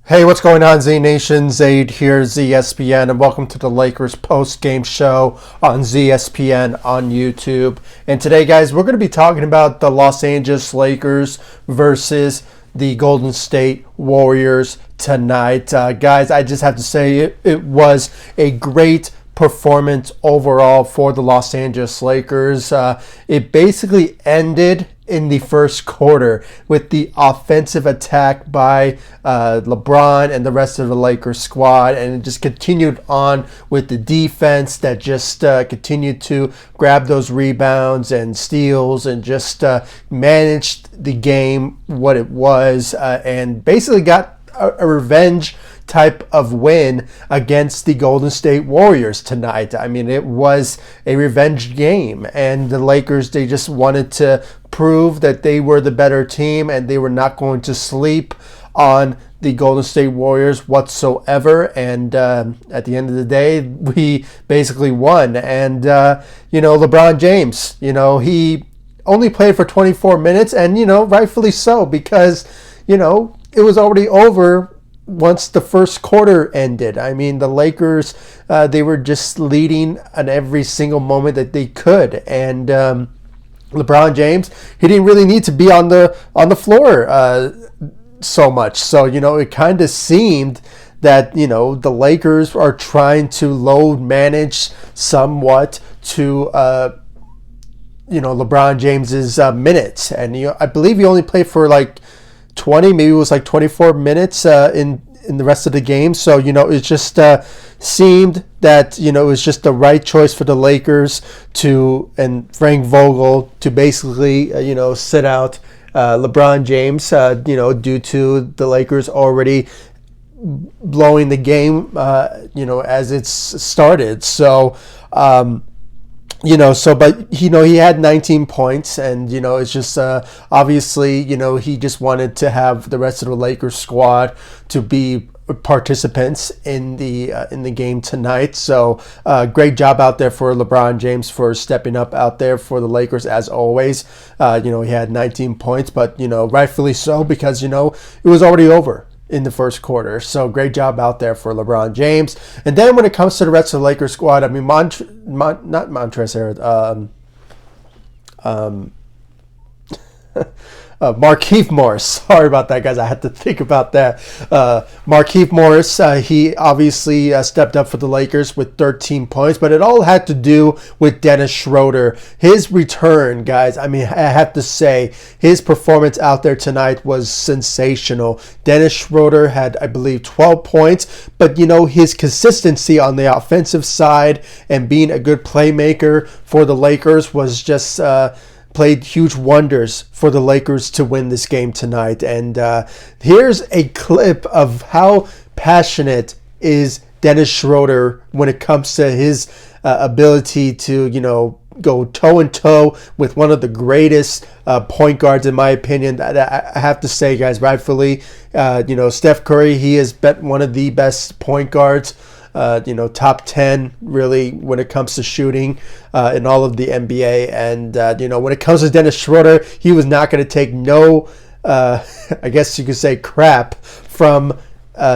Hey, what's going on, Z Nation? Zaid here, ZSPN, and welcome to the Lakers post-game show on ZSPN on YouTube. And today, guys, we're going to be talking about the Los Angeles Lakers versus the Golden State Warriors tonight. Guys, I just have to say it was a great performance overall for the Los Angeles Lakers. It basically ended in the first quarter with the offensive attack by LeBron and the rest of the Lakers squad, and it just continued on with the defense that just continued to grab those rebounds and steals and just managed the game what it was, and basically got a revenge type of win against the Golden State Warriors tonight. I mean, it was a revenge game, and the Lakers, they just wanted to prove that they were the better team and they were not going to sleep on the Golden State Warriors whatsoever. And at the end of the day, we basically won. And LeBron James, he only played for 24 minutes, and rightfully so, because it was already over once the first quarter ended. I mean, the Lakers, they were just leading on every single moment that they could, and LeBron James, he didn't really need to be on the floor so much. So it kind of seemed that the Lakers are trying to load manage somewhat to LeBron James's minutes, and I believe he only played for like 20, maybe it was like 24 minutes in the rest of the game. So it just seemed that it was just the right choice for the Lakers and Frank Vogel to basically sit out LeBron James due to the Lakers already blowing the game as it's started. So but he had 19 points, and it's just obviously he just wanted to have the rest of the Lakers squad to be participants in the game tonight. So great job out there for LeBron James for stepping up out there for the Lakers as always. He had 19 points, but rightfully so, because it was already over in the first quarter. So great job out there for LeBron James. And then when it comes to the rest of the Lakers squad, I mean, not Montrezl Harrell, Markieff Morris. Sorry about that, guys. I had to think about that. Markieff Morris, he obviously stepped up for the Lakers with 13 points, but it all had to do with Dennis Schröder. His return, guys, I mean, I have to say, his performance out there tonight was sensational. Dennis Schröder had, I believe, 12 points, but, his consistency on the offensive side and being a good playmaker for the Lakers was just played huge wonders for the Lakers to win this game tonight. And here's a clip of how passionate is Dennis Schröder when it comes to his ability to, go toe-and-toe with one of the greatest point guards, in my opinion. I have to say, guys, rightfully, Steph Curry, he has been one of the best point guards, top 10 really when it comes to shooting in all of the NBA. And when it comes to Dennis Schröder, he was not going to take no I guess you could say crap from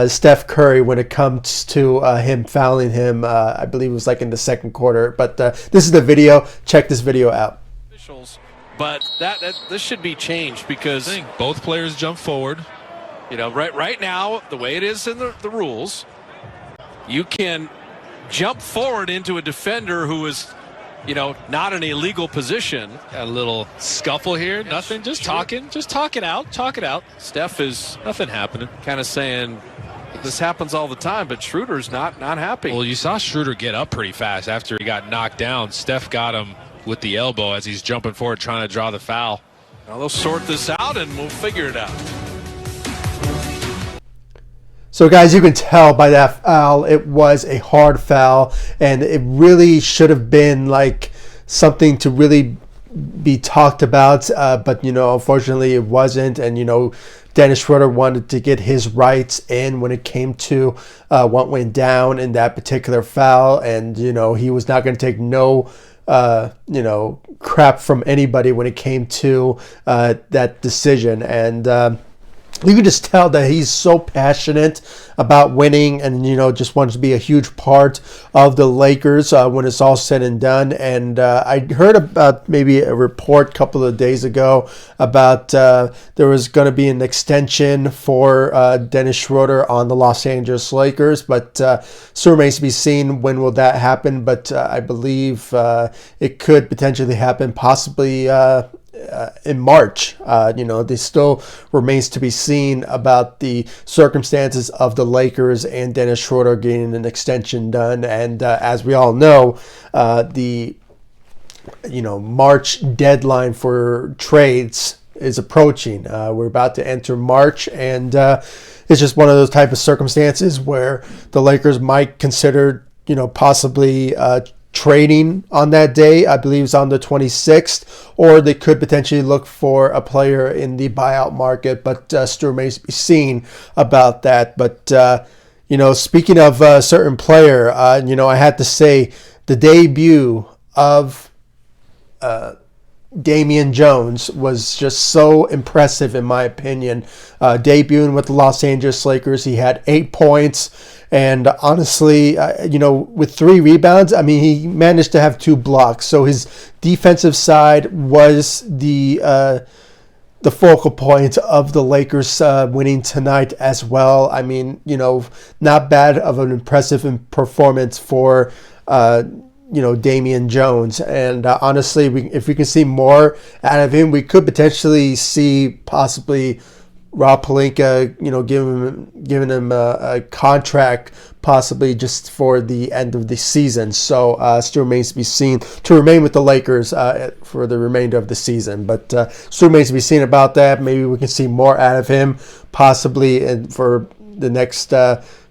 Steph Curry when it comes to him fouling him. I believe it was like in the second quarter. But this is the video. Check this video out. But this should be changed, because I think both players jump forward. Right now, the way it is in the rules, you can jump forward into a defender who is, not an illegal position. Got a little scuffle here. Nothing. Just talking. Just talk it out. Talk it out. Steph is nothing happening. kind of saying this happens all the time, but Schröder's not happy. Well, you saw Schröder get up pretty fast after he got knocked down. Steph got him with the elbow as he's jumping forward trying to draw the foul. Now they'll sort this out and we'll figure it out. So, guys, you can tell by that foul, it was a hard foul, and it really should have been like something to really be talked about, but unfortunately it wasn't. And Dennis Schröder wanted to get his rights in when it came to what went down in that particular foul, and he was not going to take no crap from anybody when it came to that decision. And you can just tell that he's so passionate about winning and, just wants to be a huge part of the Lakers when it's all said and done. And I heard about maybe a report a couple of days ago about there was going to be an extension for Dennis Schröder on the Los Angeles Lakers, but still remains to be seen when will that happen. But I believe it could potentially happen possibly in March. This still remains to be seen about the circumstances of the Lakers and Dennis Schröder getting an extension done. And as we all know, the March deadline for trades is approaching. We're about to enter March, and it's just one of those type of circumstances where the Lakers might consider, possibly trading on that day. I believe it's on the 26th, or they could potentially look for a player in the buyout market, but still remains to be seen about that. But speaking of a certain player, I had to say the debut of Damian Jones was just so impressive in my opinion. Debuting with the Los Angeles Lakers, he had 8 points. And honestly, with 3 rebounds, he managed to have 2 blocks. So his defensive side was the focal point of the Lakers winning tonight as well. Not bad of an impressive performance for Damian Jones. And honestly, if we can see more out of him, we could potentially see possibly Rob Pelinka, giving him a contract possibly just for the end of the season. So still remains to be seen to remain with the Lakers for the remainder of the season. But still remains to be seen about that. Maybe we can see more out of him possibly for the next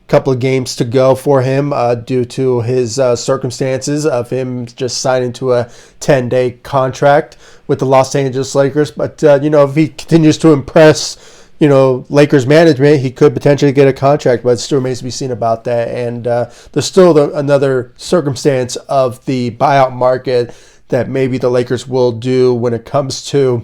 couple of games to go for him due to his circumstances of him just signing to a 10-day contract with the Los Angeles Lakers. But, if he continues to impress Lakers management, he could potentially get a contract, but it still remains to be seen about that. And there's still another circumstance of the buyout market that maybe the Lakers will do when it comes to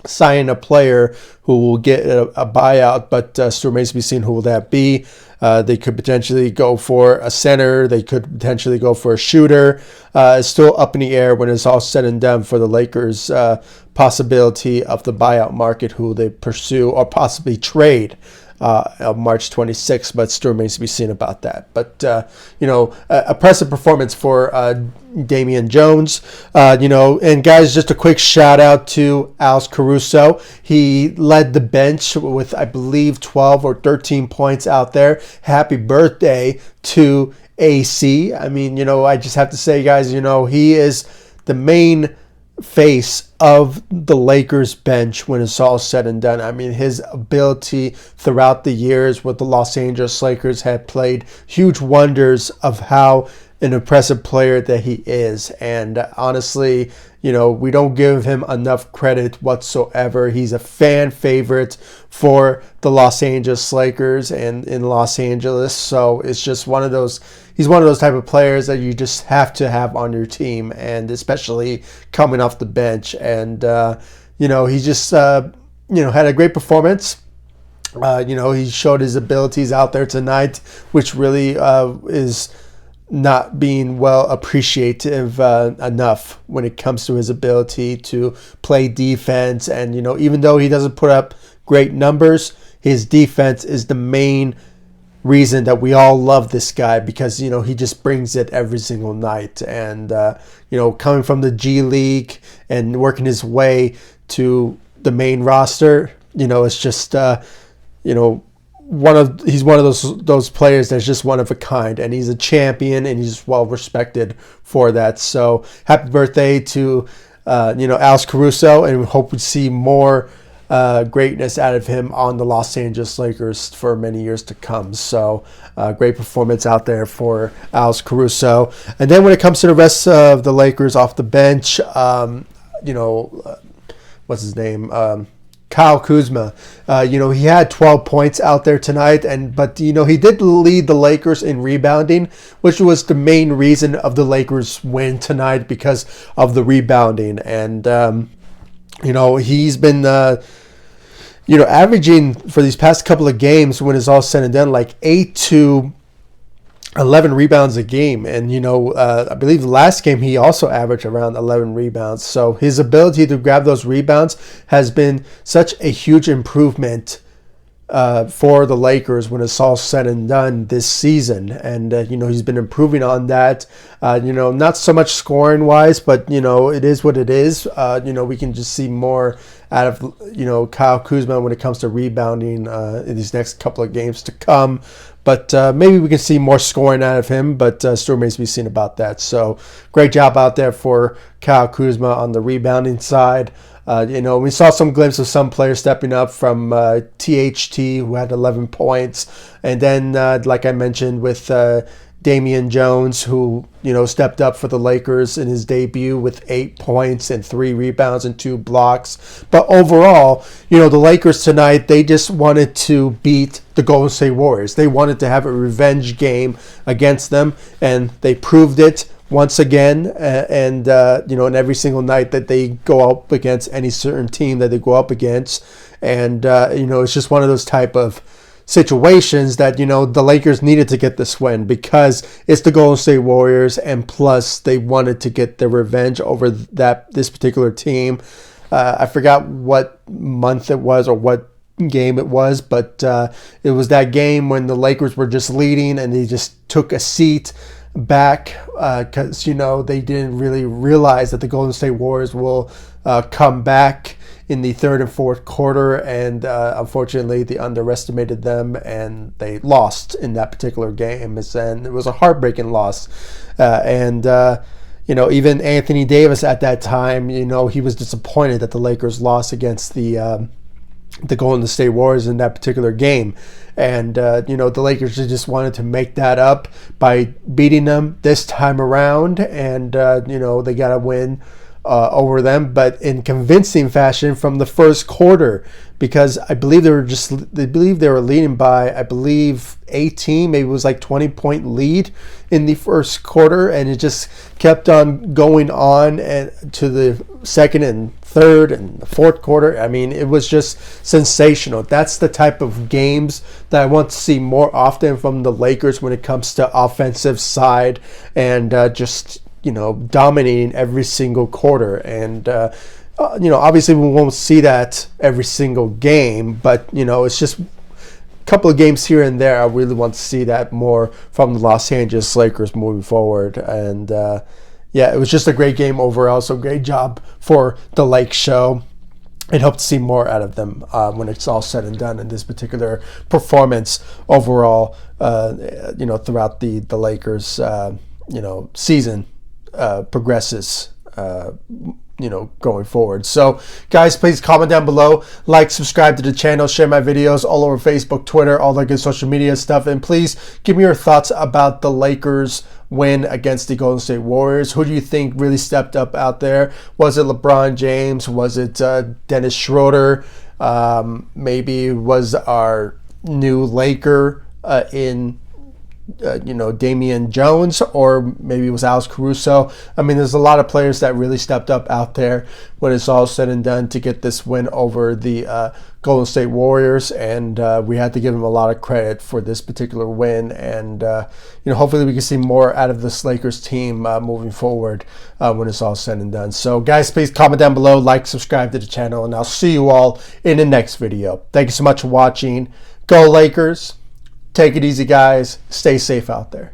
signing a player who will get a buyout, but still remains to be seen who will that be. They could potentially go for a center. They could potentially go for a shooter. It's still up in the air when it's all said and done for the Lakers' possibility of the buyout market, who they pursue or possibly trade on March 26th, but still remains to be seen about that. But, impressive performance for Damian Jones. And guys, just a quick shout out to Alex Caruso. He led the bench with, I believe, 12 or 13 points out there. Happy birthday to AC. I just have to say, guys, he is the main face of the Lakers bench when it's all said and done. His ability throughout the years with the Los Angeles Lakers had played huge wonders of how an impressive player that he is. And honestly, we don't give him enough credit whatsoever. He's a fan favorite for the Los Angeles Lakers and in Los Angeles. So it's just he's one of those type of players that you just have to have on your team, and especially coming off the bench. And, he just, had a great performance. He showed his abilities out there tonight, which really is not being well appreciative enough when it comes to his ability to play defense. And, even though he doesn't put up great numbers, his defense is the main reason that we all love this guy, because, he just brings it every single night. And, coming from the G League and working his way to the main roster, it's just, he's one of those players that's just one of a kind, and he's a champion, and he's well respected for that. So happy birthday to Alex Caruso, and we hope we see more greatness out of him on the Los Angeles Lakers for many years to come. So great performance out there for Alex Caruso. And then when it comes to the rest of the Lakers off the bench, what's his name? Kyle Kuzma, he had 12 points out there tonight, but he did lead the Lakers in rebounding, which was the main reason of the Lakers win tonight, because of the rebounding. And he's been averaging for these past couple of games when it's all said and done, like 8 to 11 rebounds a game. And, I believe the last game he also averaged around 11 rebounds. So his ability to grab those rebounds has been such a huge improvement for the Lakers when it's all said and done this season. And, he's been improving on that, not so much scoring wise, but, it is what it is. We can just see more out of, Kyle Kuzma when it comes to rebounding in these next couple of games to come. But maybe we can see more scoring out of him, but still remains to be seen about that. So great job out there for Kyle Kuzma on the rebounding side. We saw some glimpses of some players stepping up from THT, who had 11 points. And then, like I mentioned, with Damian Jones, who, stepped up for the Lakers in his debut with 8 points and 3 rebounds and 2 blocks. But overall, the Lakers tonight, they just wanted to beat the Golden State Warriors. They wanted to have a revenge game against them, and they proved it once again. And in every single night that they go up against any certain team that they go up against. And, it's just one of those type of situations that, the Lakers needed to get this win because it's the Golden State Warriors, and plus they wanted to get their revenge over this particular team. I forgot what month it was or what game it was, but it was that game when the Lakers were just leading and they just took a seat back because, they didn't really realize that the Golden State Warriors will come back in the third and fourth quarter, and unfortunately they underestimated them and they lost in that particular game. And it was a heartbreaking loss. Even Anthony Davis at that time, he was disappointed that the Lakers lost against the Golden State Warriors in that particular game. And, the Lakers just wanted to make that up by beating them this time around. And, they got a win over them, but in convincing fashion from the first quarter, because I believe they were leading by, 18, maybe it was like 20-point lead in the first quarter, and it just kept on going on and to the second and third and the fourth quarter. I mean, it was just sensational. That's the type of games that I want to see more often from the Lakers when it comes to offensive side and dominating every single quarter. And obviously we won't see that every single game, but it's just a couple of games here and there. I really want to see that more from the Los Angeles Lakers moving forward. And it was just a great game overall. So great job for the Lake Show, and hope to see more out of them when it's all said and done in this particular performance overall throughout the Lakers season progresses going forward. So guys, please comment down below, like, subscribe to the channel, share my videos all over Facebook, Twitter, all that good social media stuff, and please give me your thoughts about the Lakers win against the Golden State Warriors. Who do you think really stepped up out there? Was it LeBron James? Was it Dennis Schröder? Maybe was our new Laker in Damian Jones, or maybe it was Caruso. I mean, there's a lot of players that really stepped up out there when it's all said and done to get this win over the Golden State Warriors, and we had to give them a lot of credit for this particular win. And hopefully we can see more out of this Lakers team moving forward when it's all said and done. So guys, please comment down below, like, subscribe to the channel, and I'll see you all in the next video. Thank you so much for watching. Go Lakers. Take it easy, guys. Stay safe out there.